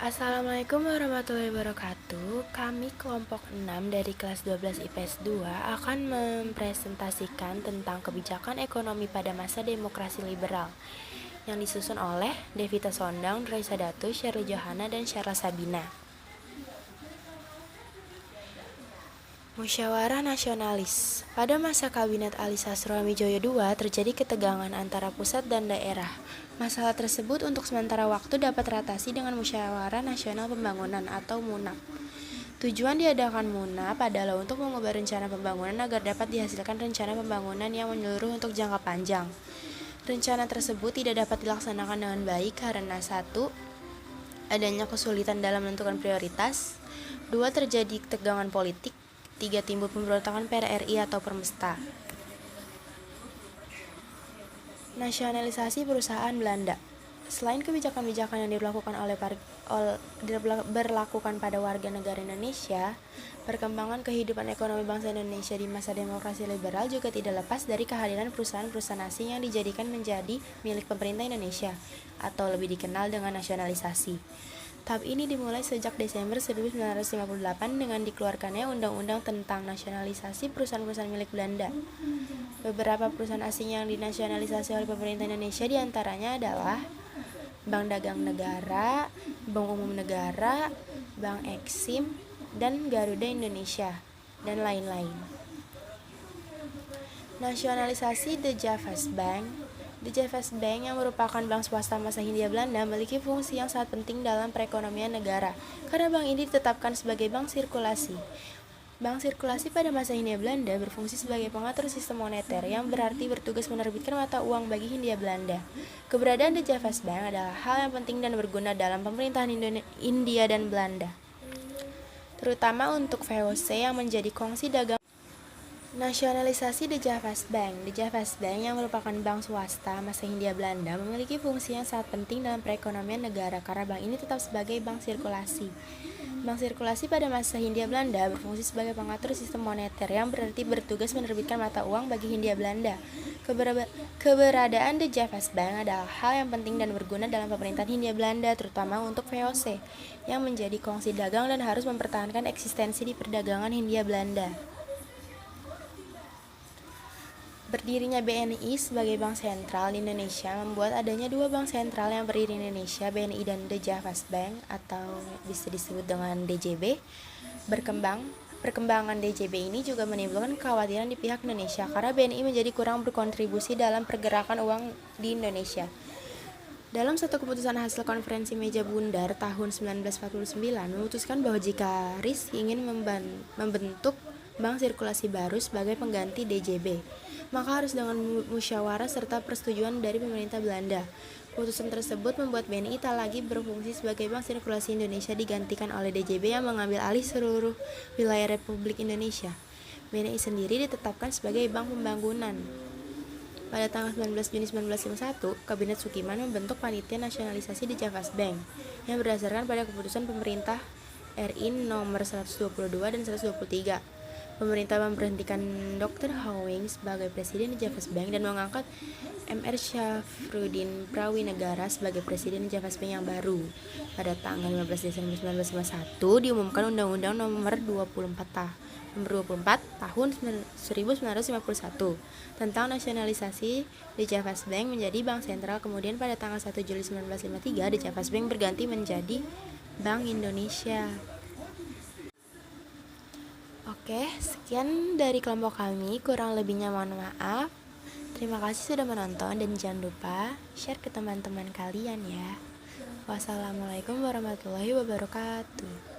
Assalamualaikum warahmatullahi wabarakatuh. Kami kelompok 6 dari kelas 12 IPS 2 akan mempresentasikan tentang kebijakan ekonomi pada masa demokrasi liberal yang disusun oleh Devita Sondang, Raisa Datu, Sherly Johana, dan Syarla Sabina. Musyawarah nasionalis. Pada masa Kabinet Ali Sastroamidjojo II terjadi ketegangan antara pusat dan daerah. Masalah tersebut untuk sementara waktu dapat teratasi dengan Musyawarah Nasional Pembangunan atau MUNAP. Tujuan diadakan MUNAP adalah untuk mengubah rencana pembangunan agar dapat dihasilkan rencana pembangunan yang menyeluruh untuk jangka panjang. Rencana tersebut tidak dapat dilaksanakan dengan baik karena 1. Adanya kesulitan dalam menentukan prioritas. 2. Terjadi ketegangan politik. 3. Timbul pemberontakan PRRI atau Permesta. Nasionalisasi perusahaan Belanda. Selain kebijakan-kebijakan yang berlakukan pada warga negara Indonesia, perkembangan kehidupan ekonomi bangsa Indonesia di masa demokrasi liberal juga tidak lepas dari kehadiran perusahaan-perusahaan asing yang dijadikan menjadi milik pemerintah Indonesia, atau lebih dikenal dengan nasionalisasi. Tahap ini dimulai sejak Desember 1958 dengan dikeluarkannya Undang-Undang tentang Nasionalisasi Perusahaan-Perusahaan milik Belanda. Beberapa perusahaan asing yang dinasionalisasi oleh pemerintah Indonesia diantaranya adalah Bank Dagang Negara, Bank Umum Negara, Bank Eksim, dan Garuda Indonesia, dan lain-lain. Nasionalisasi The Javas Bank. The Javas Bank yang merupakan bank swasta masa Hindia Belanda memiliki fungsi yang sangat penting dalam perekonomian negara karena bank ini ditetapkan sebagai bank sirkulasi. Bank sirkulasi pada masa Hindia Belanda berfungsi sebagai pengatur sistem moneter yang berarti bertugas menerbitkan mata uang bagi Hindia Belanda. Keberadaan The Javas Bank adalah hal yang penting dan berguna dalam pemerintahan India dan Belanda, terutama untuk VOC yang menjadi kongsi dagang. Nasionalisasi The Javas Bank. The Javas Bank yang merupakan bank swasta masa Hindia Belanda memiliki fungsi yang sangat penting dalam perekonomian negara karena bank ini tetap sebagai bank sirkulasi. Bank sirkulasi pada masa Hindia Belanda berfungsi sebagai pengatur sistem moneter yang berarti bertugas menerbitkan mata uang bagi Hindia Belanda. Keberadaan The Javas Bank adalah hal yang penting dan berguna dalam pemerintahan Hindia Belanda, terutama untuk VOC yang menjadi kongsi dagang dan harus mempertahankan eksistensi di perdagangan Hindia Belanda. Berdirinya BNI sebagai bank sentral di Indonesia membuat adanya dua bank sentral yang berdiri di Indonesia, BNI dan The Javas Bank atau bisa disebut dengan DJB. Perkembangan DJB ini juga menimbulkan kekhawatiran di pihak Indonesia karena BNI menjadi kurang berkontribusi dalam pergerakan uang di Indonesia. Dalam satu keputusan hasil konferensi meja bundar tahun 1949 memutuskan bahwa jika RIS ingin membentuk bank sirkulasi baru sebagai pengganti DJB, maka harus dengan musyawarah serta persetujuan dari pemerintah Belanda. Keputusan tersebut membuat BNI tak lagi berfungsi sebagai bank sirkulasi Indonesia, digantikan oleh DJB yang mengambil alih seluruh wilayah Republik Indonesia. BNI sendiri ditetapkan sebagai bank pembangunan. Pada tanggal 19 Juni 1951, Kabinet Sukiman membentuk Panitia Nasionalisasi The Javas Bank yang berdasarkan pada keputusan pemerintah RI nomor 122 dan 123. Pemerintah memberhentikan Dr. Hawing sebagai presiden The Javas Bank dan mengangkat Mr. Syafruddin Prawinegara sebagai presiden The Javas Bank yang baru. Pada tanggal 15 Desember 1951 diumumkan Undang-Undang nomor 24 tahun 1951 tentang nasionalisasi The Javas Bank menjadi bank sentral. Kemudian pada tanggal 1 Juli 1953 The Javas Bank berganti menjadi Bank Indonesia. Oke, sekian dari kelompok kami, kurang lebihnya mohon maaf. Terima kasih sudah menonton dan jangan lupa share ke teman-teman kalian ya. Wassalamualaikum warahmatullahi wabarakatuh.